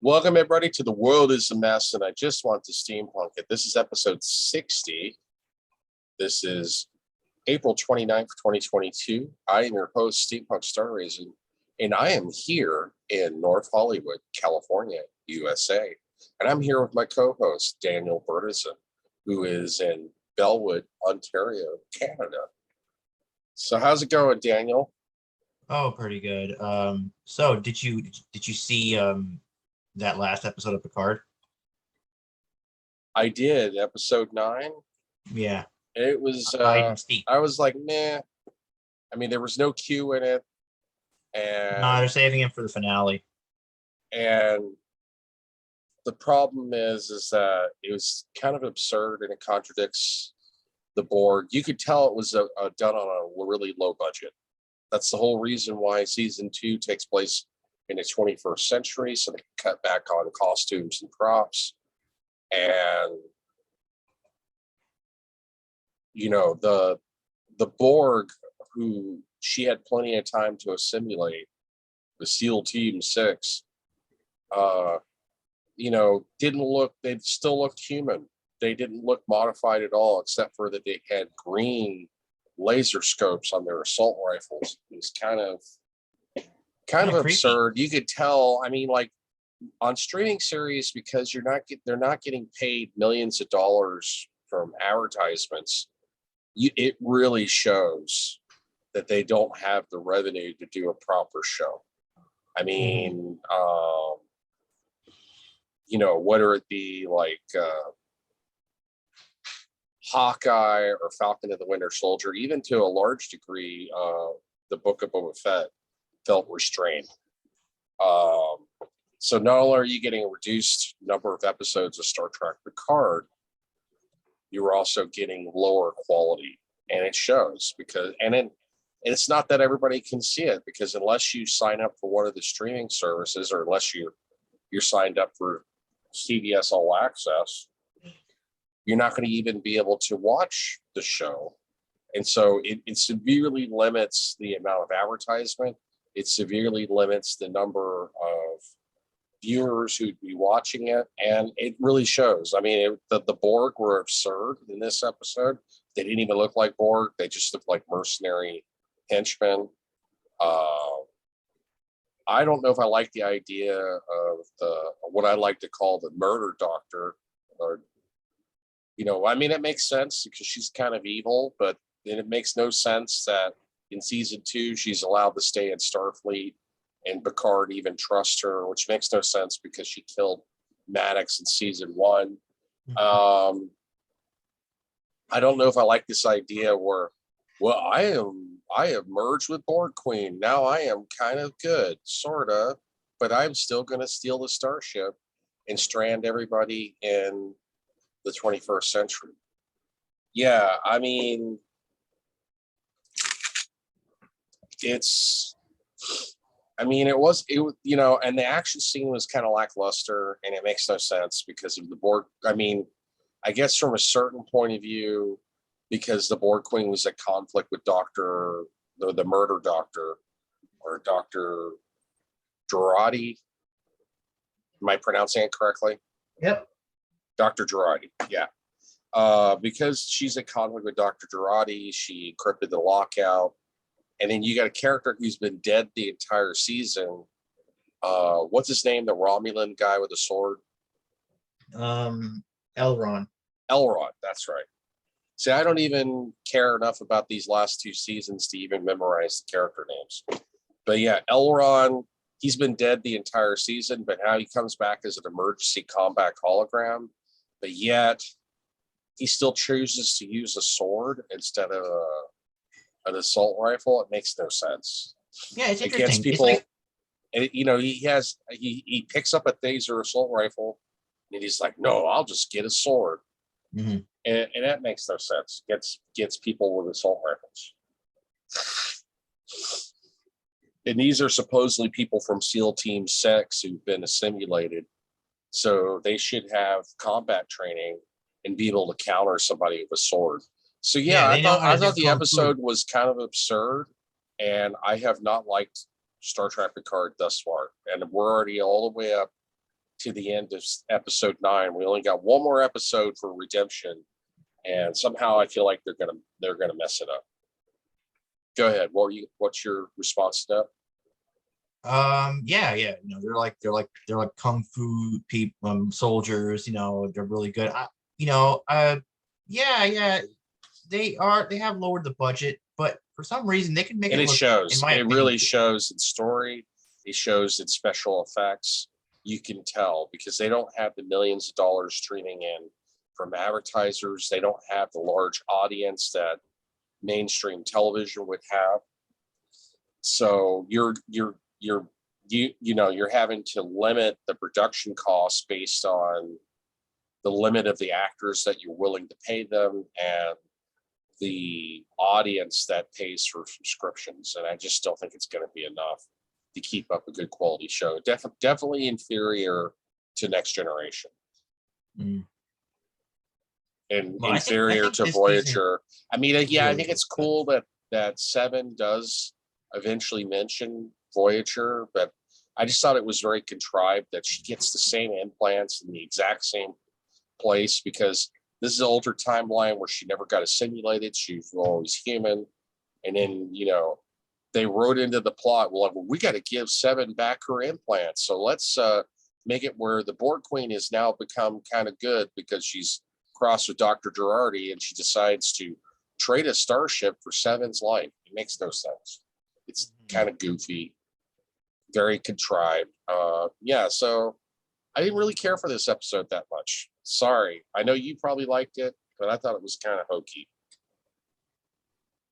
Welcome, everybody, to The World is a Mess, and I just want to steampunk it. This is episode 60. This is April 29th, 2022. I am your host, Steampunk Star Raisin, and I am here in North Hollywood, California, USA. And I'm here with my co-host, Daniel Bertison, who is in Bellwood, Ontario, Canada. So how's it going, Daniel? Oh, pretty good. So did you see that last episode of Picard? I did, episode 9. Yeah. It was, Hide and seek. I was like, meh. I mean, there was no Q in it. No, they're saving him for the finale. And the problem is that it was kind of absurd and it contradicts the Borg. You could tell it was done on a really low budget. That's the whole reason why season 2 takes place in the 21st century, so they cut back on costumes and props. And you know, the Borg, who she had plenty of time to assimilate, the SEAL Team 6, they still looked human. They didn't look modified at all, except for that they had green laser scopes on their assault rifles. It was kind of absurd. You could tell. I mean, like on streaming series, because they're not getting paid millions of dollars from advertisements. It really shows that they don't have the revenue to do a proper show. I mean, whether it be like Hawkeye or Falcon and the Winter Soldier, even to a large degree, the Book of Boba Fett felt restrained. So not only are you getting a reduced number of episodes of Star Trek Picard, you were also getting lower quality, and it shows it's not that everybody can see it, because unless you sign up for one of the streaming services, or unless you're signed up for CBS All Access, you're not going to even be able to watch the show. And so it severely limits the amount of advertisement. It severely limits the number of viewers who'd be watching it. And it really shows. I mean, the Borg were absurd in this episode. They didn't even look like Borg. They just looked like mercenary henchmen. I don't know if I like the idea of what I like to call the murder doctor, or it makes sense because she's kind of evil, but it makes no sense that in season 2 she's allowed to stay in Starfleet and Picard even trusts her, which makes no sense because she killed Maddox in season 1. I don't know if I like this idea where, well, I have merged with Borg Queen. Now I am kind of good, sort of, but I'm still going to steal the starship and strand everybody in the 21st century. Yeah, I mean, and the action scene was kind of lackluster, and it makes no sense because of the Borg. I mean, I guess from a certain point of view, because the Borg Queen was at conflict with the murder doctor, or Dr. Girardi. Am I pronouncing it correctly? Yep. Dr. Girardi, yeah. Because she's at conflict with Dr. Girardi, she encrypted the lockout. And then you got a character who's been dead the entire season. What's his name? The Romulan guy with the sword? Elrond. Elrond, that's right. See, I don't even care enough about these last 2 seasons to even memorize the character names. But yeah, Elrond, he's been dead the entire season, but now he comes back as an emergency combat hologram. But yet, he still chooses to use a sword instead of an assault rifle. It makes no sense. Yeah, it's interesting. Against people, he picks up a Phaser assault rifle, and he's like, "No, I'll just get a sword." Mm-hmm. And that makes no sense. Gets people with assault rifles. And these are supposedly people from SEAL Team 6 who've been assimilated. So they should have combat training and be able to counter somebody with a sword. So yeah, I thought the episode was kind of absurd, and I have not liked Star Trek Picard thus far. And we're already all the way up to the end of episode 9. We only got one more episode for redemption, and somehow I feel like they're gonna mess it up. Go ahead. What's your response to Yeah, yeah. They're like kung fu people, soldiers. They're really good. Yeah, yeah. They have lowered the budget, but for some reason they can make And it it look, in shows. my It opinion. really shows in story. It shows in special effects. You can tell because they don't have the millions of dollars streaming in from advertisers. They don't have the large audience that mainstream television would have. So you're having to limit the production costs based on the limit of the actors that you're willing to pay them and the audience that pays for subscriptions. And I just don't think it's going to be enough to keep up a good quality show. Definitely inferior to Next Generation. Mm. And Well, I inferior think to this season Voyager. I mean, yeah, I think really it's good. cool that Seven does eventually mention Voyager, but I just thought it was very contrived that she gets the same implants in the exact same place, because this is an older timeline where she never got assimilated. She was always human. And then, they wrote into the plot, well, we got to give Seven back her implants. So let's make it where the Borg Queen has now become kind of good because she's crossed with Dr. Girardi and she decides to trade a starship for Seven's life. It makes no sense. It's kind of goofy, very contrived. Yeah, so I didn't really care for this episode that much. Sorry. I know you probably liked it, but I thought it was kind of hokey.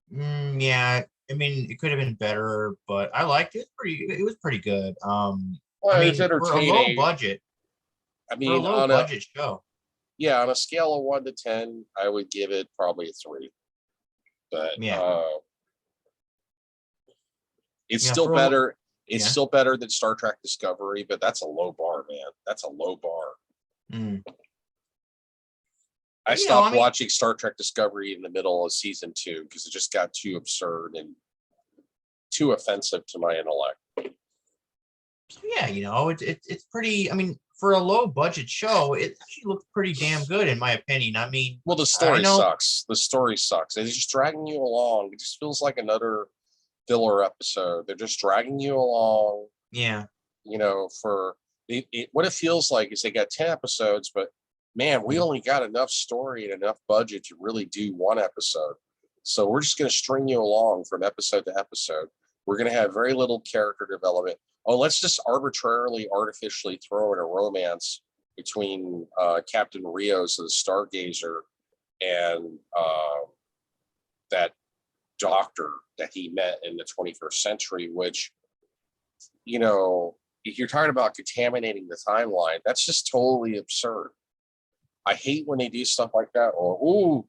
Yeah, I mean, it could have been better, but I liked it. It was pretty good. I Well, it's mean, entertaining. I for a mean, low budget show. on a scale of 1 to 10, I would give it probably a 3. But Yeah, it's yeah, still better. It's yeah. still better than Star Trek Discovery, but that's a low bar, man. That's a low bar. Mm. I I stopped mean, watching Star Trek Discovery in the middle of season 2 because it just got too absurd and too offensive to my intellect. so yeah, it's pretty. I mean, for a low budget show, it actually looked pretty damn good in my opinion. I mean, Well, the I story know. sucks. The story sucks. It's just dragging you along. It just feels like another filler episode. They're just dragging you along. Yeah. For what it feels like is they got 10 episodes, but man, we only got enough story and enough budget to really do one episode. So we're just going to string you along from episode to episode. We're going to have very little character development. Oh, let's just artificially throw in a romance between Captain Rios, the Stargazer, and that doctor that he met in the 21st century, which, if you're talking about contaminating the timeline, that's just totally absurd. I hate when they do stuff like that. Or, ooh,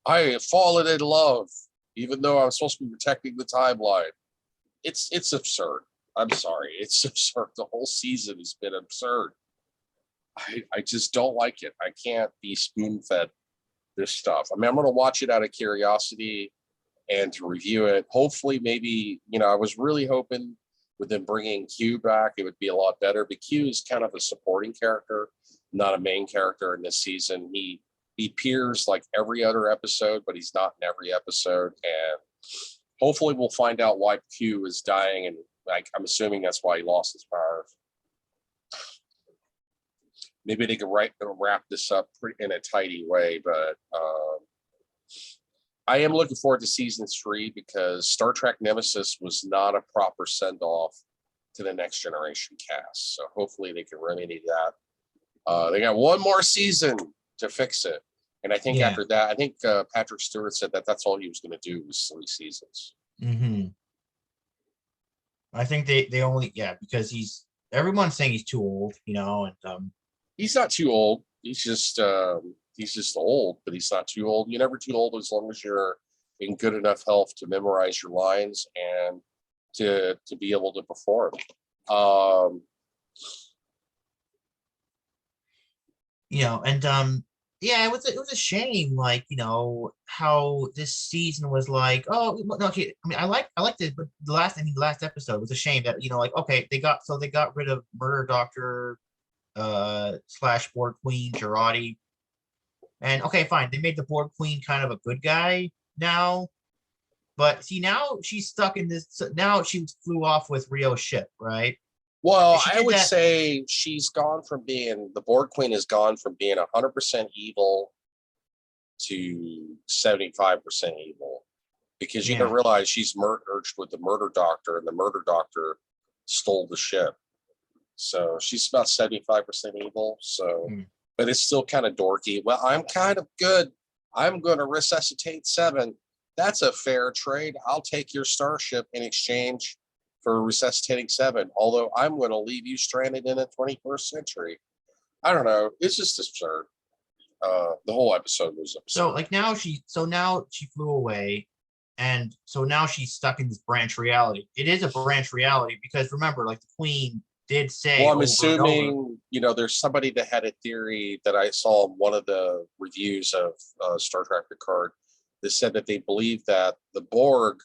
I have fallen in love, even though I'm supposed to be protecting the timeline. It's absurd. I'm sorry. It's absurd. The whole season has been absurd. I just don't like it. I can't be spoon-fed this stuff. I mean, I'm going to watch it out of curiosity and to review it. Hopefully, maybe, I was really hoping with them bringing Q back, it would be a lot better. But Q is kind of a supporting character, not a main character in this season. He appears like every other episode, but he's not in every episode. And hopefully we'll find out why Q is dying. And I'm assuming that's why he lost his powers. Maybe they could wrap this up in a tidy way, but I am looking forward to season 3 because Star Trek Nemesis was not a proper send-off to the Next Generation cast. So hopefully they can remedy that. They got one more season to fix it. And I think after that, Patrick Stewart said that's all he was going to do was 3 seasons. Mm-hmm. I think they only, because everyone's saying he's too old, and he's not too old. He's just old, but he's not too old. You're never too old as long as you're in good enough health to memorize your lines and to be able to perform. It was a shame, like, how this season was like, oh, no, okay. I mean, I liked it, but the last episode was a shame that, like, okay, they got rid of Murder Doctor slash Borg Queen Girardi. And okay, fine, they made the Borg Queen kind of a good guy now, but see now she's stuck in this. Now she flew off with Rio's ship, right? Well, And she I did would that. say she's gone from being the Borg Queen has gone from being 100% evil to 75% evil, because you Yeah. don't realize she's merged with the murder doctor, and the murder doctor stole the ship. So she's about 75% evil. So, Hmm. but it's still kind of dorky. Well, I'm kind of good. I'm going to resuscitate Seven. That's a fair trade. I'll take your starship in exchange for resuscitating Seven. Although I'm going to leave you stranded in the 21st century. I don't know. It's just absurd. The whole episode was So absurd. like now she flew away, and so now she's stuck in this branch reality. It is a branch reality because remember, like the Queen did say Well, I'm over and over. assuming, there's somebody that had a theory that I saw in one of the reviews of Star Trek Picard that said that they believe that the Borg,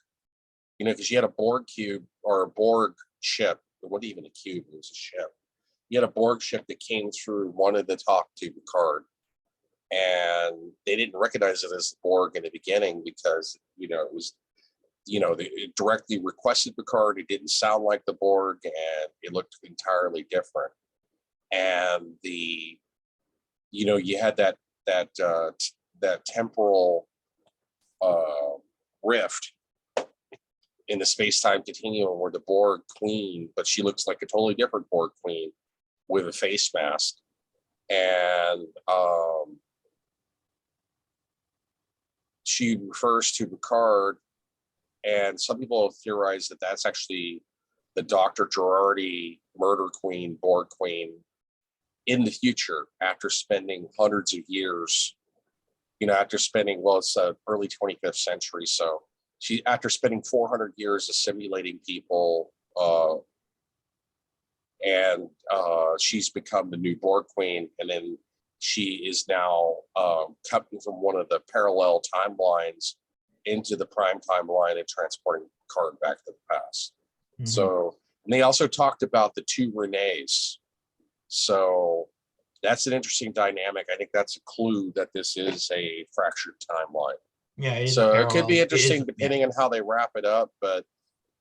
because you had a Borg cube or a Borg ship. It wasn't even a cube, it was a ship. You had a Borg ship that came through one of the talk to Picard, and they didn't recognize it as the Borg in the beginning because, it was, it directly requested Picard. It didn't sound like the Borg, and it looked entirely different. And you had that temporal rift in the space-time continuum where the Borg Queen, but she looks like a totally different Borg Queen with a face mask, and she refers to Picard, and some people have theorized that that's actually the Dr. Girardi murder queen, Borg Queen, in the future after spending hundreds of years, after spending, well, it's early 25th century. So after spending 400 years assimilating people, and she's become the new Borg Queen, and then she is now coming from one of the parallel timelines into the prime timeline and transporting Picard back to the past. Mhm. So, and they also talked about the two Renees. So that's an interesting dynamic. I think that's a clue that this is a fractured timeline. Yeah, it is a So it could parallel. be It is, interesting depending on how they wrap it up. But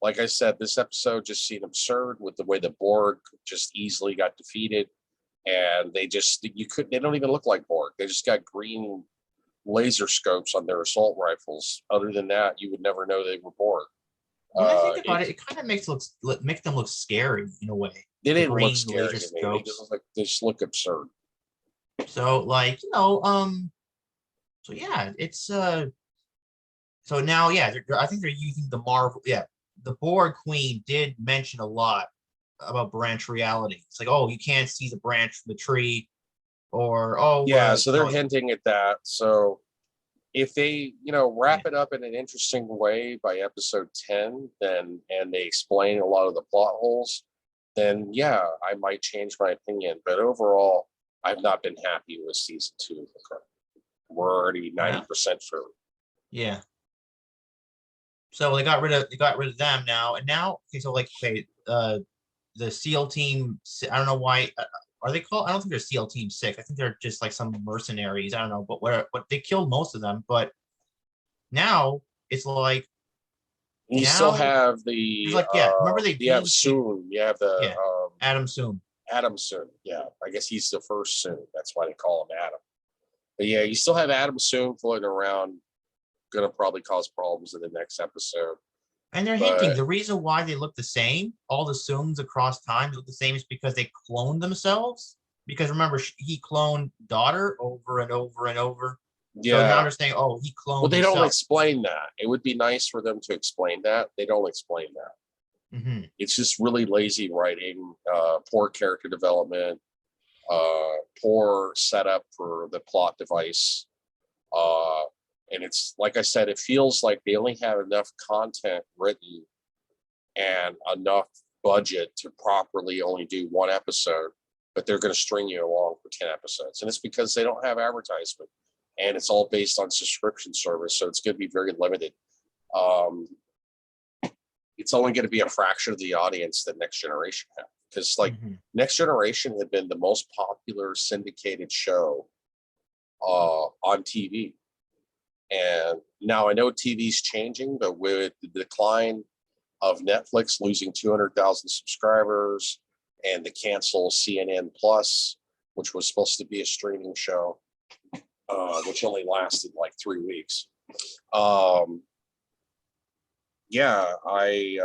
like I said, this episode just seemed absurd with the way the Borg just easily got defeated. And they don't even look like Borg. They just got green laser scopes on their assault rifles. Other than that, you would never know they were Borg. When I think about it, it kind of makes them look scary in a way. They The didn't look green scary laser to me. scopes. They just look absurd. So like so yeah, it's so now yeah, I think they're using the Marvel. Yeah, the Borg Queen did mention a lot about branch reality. It's like, oh, you can't see the branch from the tree, or Yeah, so they're hinting at that. So if they, wrap it up in an interesting way by episode 10, and they explain a lot of the plot holes, then yeah, I might change my opinion. But overall, I've not been happy with season 2 of the current. We're already 90% through. Yeah. So they got rid of them now, and now okay, so like okay, the SEAL team. I don't know why. Are they called? I don't think they're SEAL Team 6. I think they're just like some mercenaries. I don't know, but they killed most of them. But now it's like You still now have there's like yeah. Remember they you have beamed Soon. You have the yeah Adam Soon. Adam Soon. Yeah, I guess he's the first Soon. That's why they call him Adam. But yeah, you still have Adam Soon floating around. Going to probably cause problems in the next episode. And they're hinting the reason why they look the same, all the Soons across time look the same, is because they cloned themselves. Because remember, he cloned daughter over and over and over. Yeah. So now they're saying, oh, he cloned. Well, they himself. don't explain that. It would be nice for them to explain that. They don't explain that. Mm-hmm. It's just really lazy writing, poor character development, poor setup for the plot device. And it's like I said, it feels like they only have enough content written and enough budget to properly only do one episode, but they're going to string you along for 10 episodes. And it's because they don't have advertisement, and it's all based on subscription service. So it's going to be very limited. It's only going to be a fraction of the audience that Next Generation have. because like Next Generation had been the most popular syndicated show on TV. And now I know TV's changing, but with the decline of Netflix losing 200,000 subscribers and the cancel CNN Plus, which was supposed to be a streaming show, which only lasted like 3 weeks. Yeah, I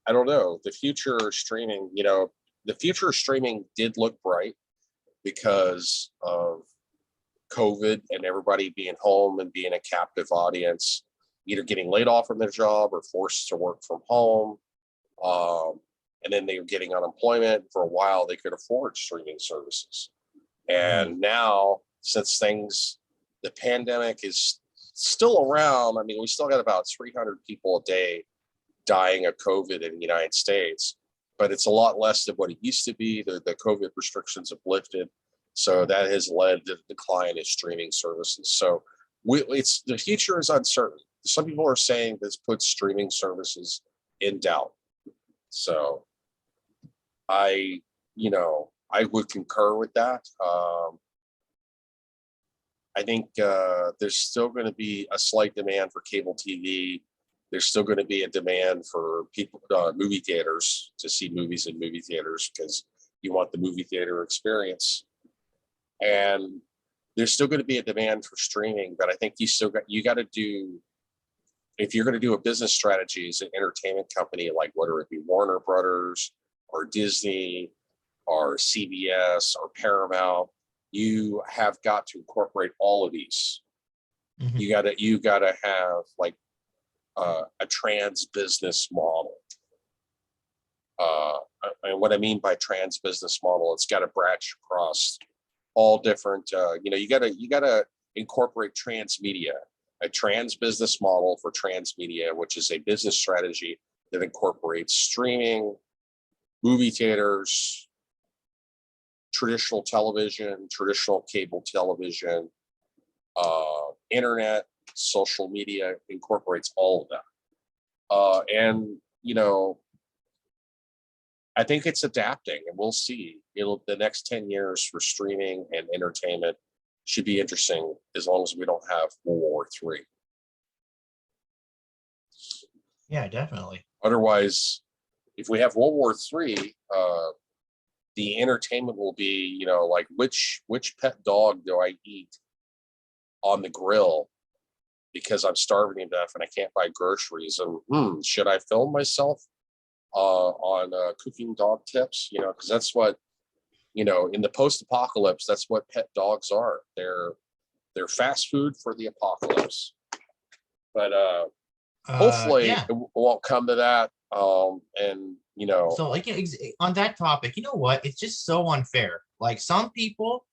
don't know. The future of streaming, the future of streaming did look bright because of COVID and everybody being home and being a captive audience, either getting laid off from their job or forced to work from home. And then they were getting unemployment. For a while, they could afford streaming services. And now, since the pandemic is still around, I mean, we still got about 300 people a day dying of COVID in the United States, but it's a lot less than what it used to be. The COVID restrictions have lifted. So that has led to the decline in streaming services. So the future is uncertain. Some people are saying this puts streaming services in doubt. So I would concur with that. I think there's still going to be a slight demand for cable TV. There's still going to be a demand for people, movie theaters, to see movies in movie theaters because you want the movie theater experience. And there's still going to be a demand for streaming, but I think you got to do, if you're going to do a business strategy as an entertainment company, like whether it be Warner Brothers or Disney or CBS or Paramount, you have got to incorporate all of these. You gotta have like a trans business model. And what I mean by trans business model, it's got to branch across all different. You gotta incorporate transmedia, a trans business model for transmedia, which is a business strategy that incorporates streaming, movie theaters, traditional television, traditional cable television, internet, social media, incorporates all of that. And I think it's adapting, and we'll see. The next 10 years for streaming and entertainment should be interesting as long as we don't have World War III. Yeah, definitely. Otherwise, if we have World War III, the entertainment will be, like which pet dog do I eat on the grill because I'm starving to death and I can't buy groceries, and should I film myself on cooking dog tips? Because that's what, in the post-apocalypse, that's what pet dogs are. They're fast food for the apocalypse. But hopefully yeah. it won't come to that. And So like on that topic, you know what? It's just so unfair. Like some people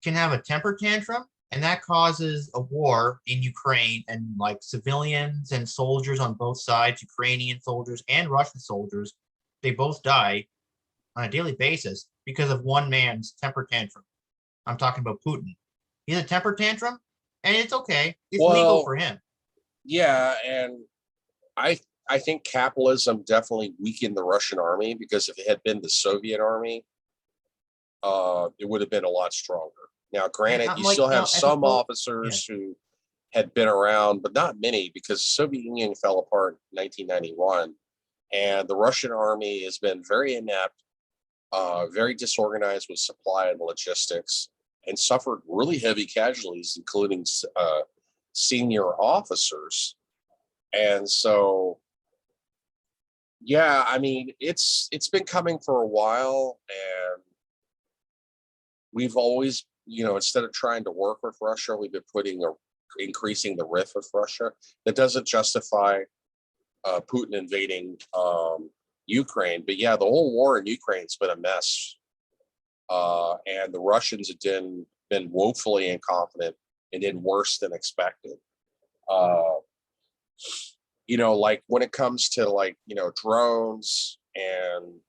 can have a temper tantrum, and that causes a war in Ukraine, and like civilians and soldiers on both sides, Ukrainian soldiers and Russian soldiers, they both die on a daily basis because of one man's temper tantrum. I'm talking about Putin. He has a temper tantrum, and it's okay. It's legal for him. Yeah, and I think capitalism definitely weakened the Russian army, because if it had been the Soviet army, it would have been a lot stronger. Now, granted, you still have some officers who had been around, but not many, because the Soviet Union fell apart in 1991. And the Russian army has been very inept, very disorganized with supply and logistics, and suffered really heavy casualties, including senior officers. And so, yeah, I mean, it's been coming for a while, and we've always, instead of trying to work with Russia, we've been increasing the rift with Russia. That doesn't justify Putin invading Ukraine, but yeah, the whole war in Ukraine's been a mess, and the Russians have been woefully incompetent and did worse than expected. Like when it comes to drones, and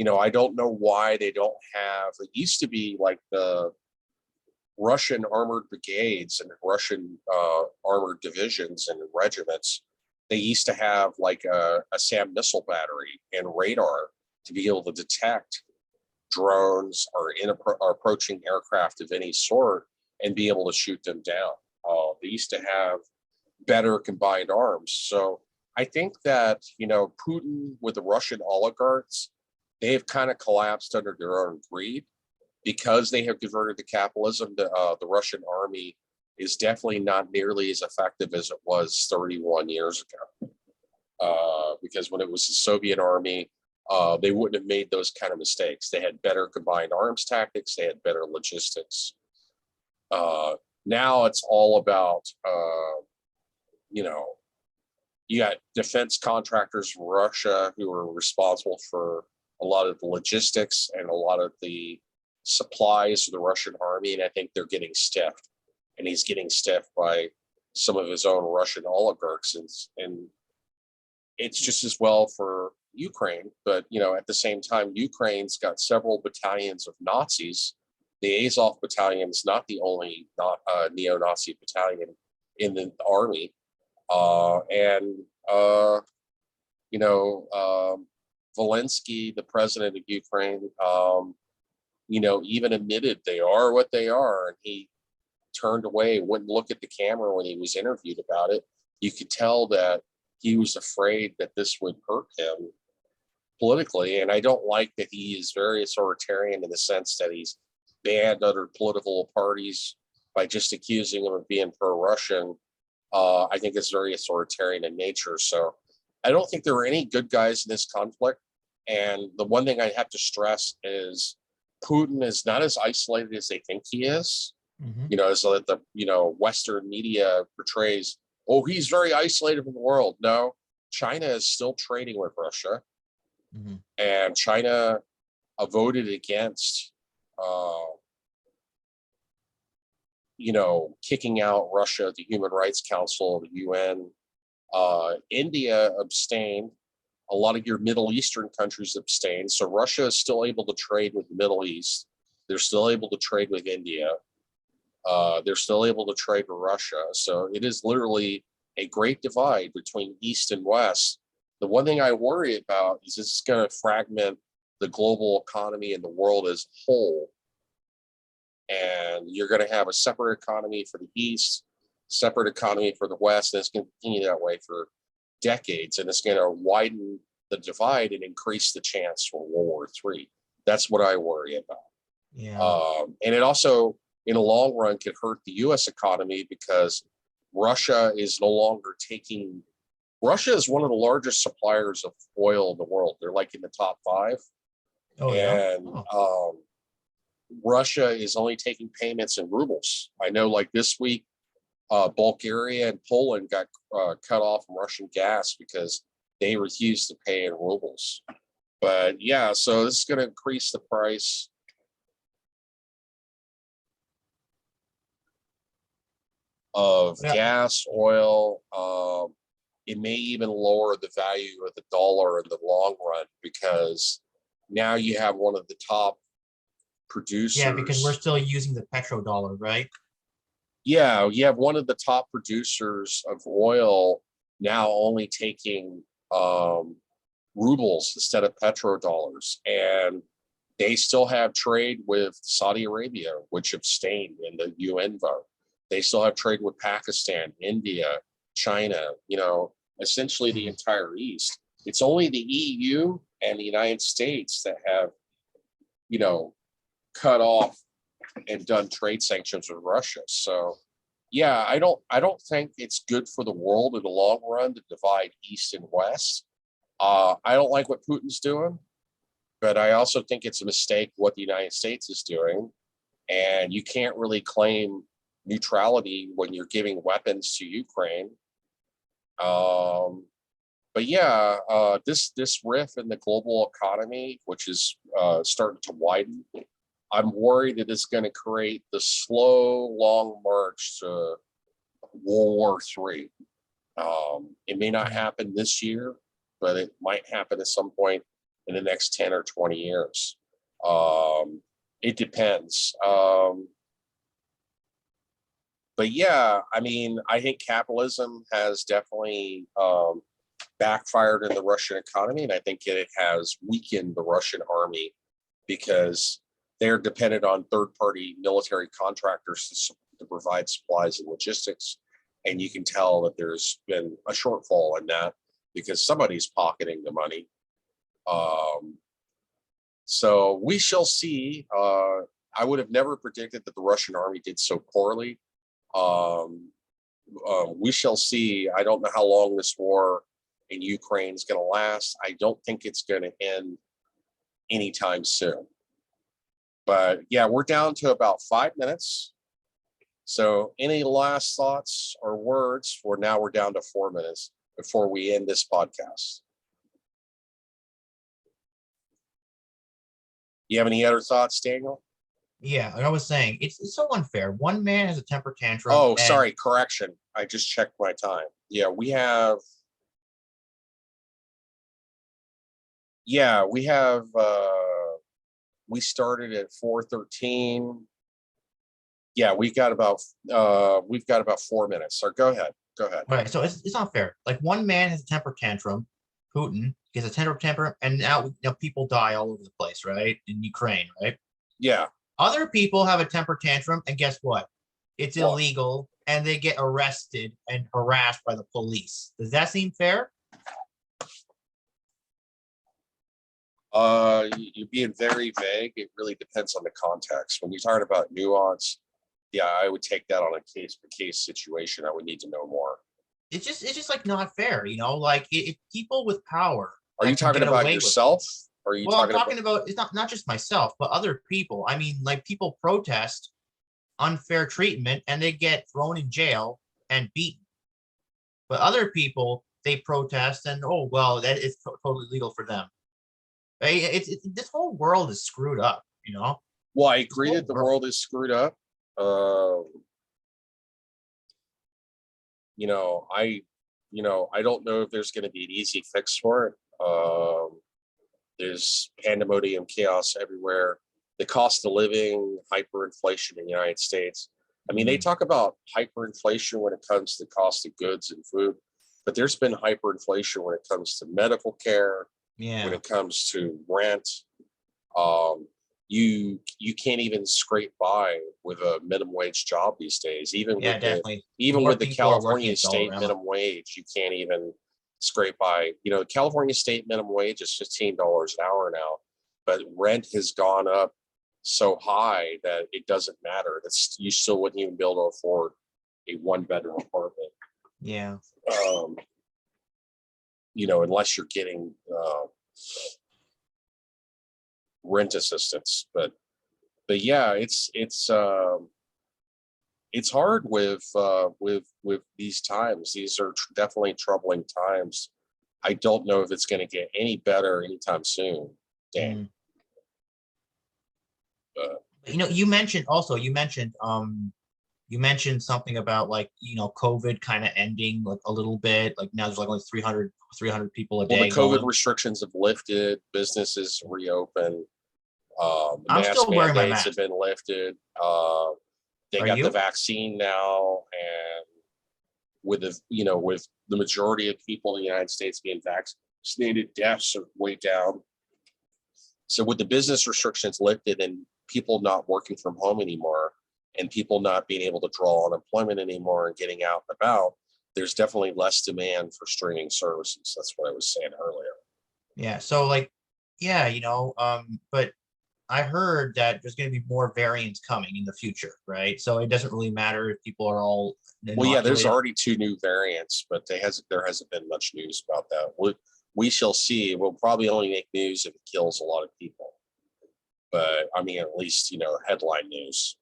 I don't know why they don't have. It used to be like the Russian armored brigades and Russian armored divisions and regiments They used to have like a SAM missile battery and radar to be able to detect drones or approaching aircraft of any sort and be able to shoot them down. They used to have better combined arms. So I think that, Putin with the Russian oligarchs, they have kind of collapsed under their own greed because they have converted to capitalism. The Russian army is definitely not nearly as effective as it was 31 years ago. Because when it was the Soviet army, they wouldn't have made those kind of mistakes. They had better combined arms tactics. They had better logistics. Now it's all about, you got defense contractors from Russia who are responsible for a lot of the logistics and a lot of the supplies of the Russian army. And I think they're getting stiffed. And he's getting stiffed by some of his own Russian oligarchs. And it's just as well for Ukraine. But, at the same time, Ukraine's got several battalions of Nazis. The Azov battalion is not the only neo-Nazi battalion in the army. Zelensky, the president of Ukraine, even admitted they are what they are. And he turned away, wouldn't look at the camera when he was interviewed about it. You could tell that he was afraid that this would hurt him politically. And I don't like that he is very authoritarian in the sense that he's banned other political parties by just accusing him of being pro-Russian. I think it's very authoritarian in nature. So I don't think there are any good guys in this conflict. And the one thing I have to stress is Putin is not as isolated as they think he is. So that the Western media portrays, oh, he's very isolated from the world. No, China is still trading with Russia, and China voted against, kicking out Russia at the Human Rights Council of the UN. India abstained. A lot of your Middle Eastern countries abstained. So Russia is still able to trade with the Middle East. They're still able to trade with India. They're still able to trade with Russia. So it is literally a great divide between East and West. The one thing I worry about is it's going to fragment the global economy and the world as a whole. And you're going to have a separate economy for the East, separate economy for the West, and it's going to continue that way for decades. And it's going to widen the divide and increase the chance for World War III. That's what I worry about. Yeah. And it also, in the long run, could hurt the U.S. economy because Russia is no longer taking. Russia is one of the largest suppliers of oil in the world. They're like in the top 5. Oh, yeah. And Russia is only taking payments in rubles. I know, like this week, Bulgaria and Poland got cut off from Russian gas because they refused to pay in rubles. But yeah, so this is going to increase the price of gas, oil. It may even lower the value of the dollar in the long run because now you have one of the top producers. Yeah, because we're still using the petrodollar, right? Yeah, you have one of the top producers of oil now only taking rubles instead of petrodollars. And they still have trade with Saudi Arabia, which abstained in the UN vote. They still have trade with Pakistan, India, China, essentially the entire East. It's only the EU and the United States that have, cut off and done trade sanctions with Russia. So yeah, I don't think it's good for the world in the long run to divide East and West. I don't like what Putin's doing, but I also think it's a mistake what the United States is doing. And you can't really claim neutrality when you're giving weapons to Ukraine. But yeah, this rift in the global economy, which is starting to widen, I'm worried that it's going to create the slow, long march to World War III. It may not happen this year, but it might happen at some point in the next 10 or 20 years. It depends. But but yeah, I mean, I think capitalism has definitely backfired in the Russian economy, and I think it has weakened the Russian army because they're dependent on third-party military contractors to provide supplies and logistics. And you can tell that there's been a shortfall in that because somebody's pocketing the money. So we shall see. I would have never predicted that the Russian army did so poorly. We shall see. I don't know how long this war in Ukraine is going to last. I don't think it's going to end anytime soon. But yeah, we're down to about 5 minutes. So any last thoughts or words for now? We're down to 4 minutes before we end this podcast. You have any other thoughts, Daniel? Yeah, like I was saying, it's so unfair. One man has a temper tantrum. Oh, sorry, correction. I just checked my time. Yeah, we have we started at 4:13. Yeah, we've got about 4 minutes. So go ahead. Right, so it's not fair. Like one man has a temper tantrum, Putin gets a temper tantrum, and now people die all over the place, right? In Ukraine, right? Yeah. Other people have a temper tantrum, and guess what? It's illegal, and they get arrested and harassed by the police. Does that seem fair? You're being very vague. It really depends on the context. When you're talking about nuance, yeah, I would take that on a case-by-case situation. I would need to know more. It's just like not fair, like it people with power. Are you talking about yourself? Or are you I'm talking about it's not just myself, but other people. I mean, like people protest unfair treatment and they get thrown in jail and beaten. But other people, they protest and that is totally legal for them. This whole world is screwed up, Well, I agree that the world is screwed up. I don't know if there's going to be an easy fix for it. There's pandemonium, chaos everywhere. The cost of living, hyperinflation in the United States. I mean, they talk about hyperinflation when it comes to the cost of goods and food, but there's been hyperinflation when it comes to medical care, when it comes to rent. You can't even scrape by with a minimum wage job these days. Even with the California state minimum wage, you can't even scrape by. The California state minimum wage is $15 an hour now, but rent has gone up so high that it doesn't matter. You still wouldn't even be able to afford a 1-bedroom apartment. Yeah. Unless you're getting rent assistance, but yeah, it's hard with these times. These are definitely troubling times. I don't know if it's going to get any better anytime soon. Dan. You mentioned something about COVID kind of ending like a little bit. Like now there's like only 300 people a day. Well, the COVID restrictions have lifted, businesses reopen. I'm still wearing my mask. Have been lifted. They got the vaccine now, and with the majority of people in the United States being vaccinated, deaths are way down. So with the business restrictions lifted and people not working from home anymore, and people not being able to draw unemployment anymore and getting out and about, there's definitely less demand for streaming services. That's what I was saying earlier. Yeah. So but I heard that there's going to be more variants coming in the future, right? So it doesn't really matter if people are all. Well, yeah, there's already 2 new variants, but there hasn't been much news about that. We shall see. We'll probably only make news if it kills a lot of people. But I mean, at least, headline news.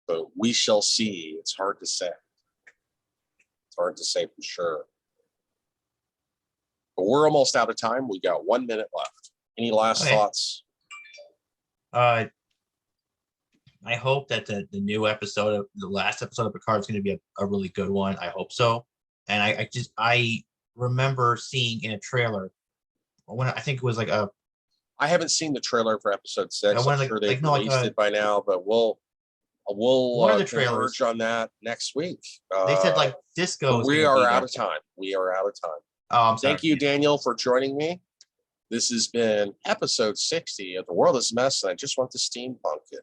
But we shall see. It's hard to say. It's hard to say for sure. But we're almost out of time. We got 1 minute left. Any last thoughts? I hope that the new episode of the last episode of Picard is going to be a really good one. I hope so. And I remember seeing in a trailer when I think it was I haven't seen the trailer for episode 6. I'm sure they've released it by now, but we'll We'll What are the trailers? converge on that next week. They said like Disco. But we are out of time. We are out of time. Oh, I'm sorry. Thank you, Daniel, for joining me. This has been episode 60 of The World is a Mess, and I just want to steampunk it.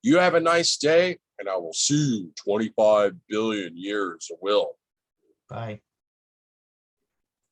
You have a nice day, and I will see you 25 billion years. I will. Bye.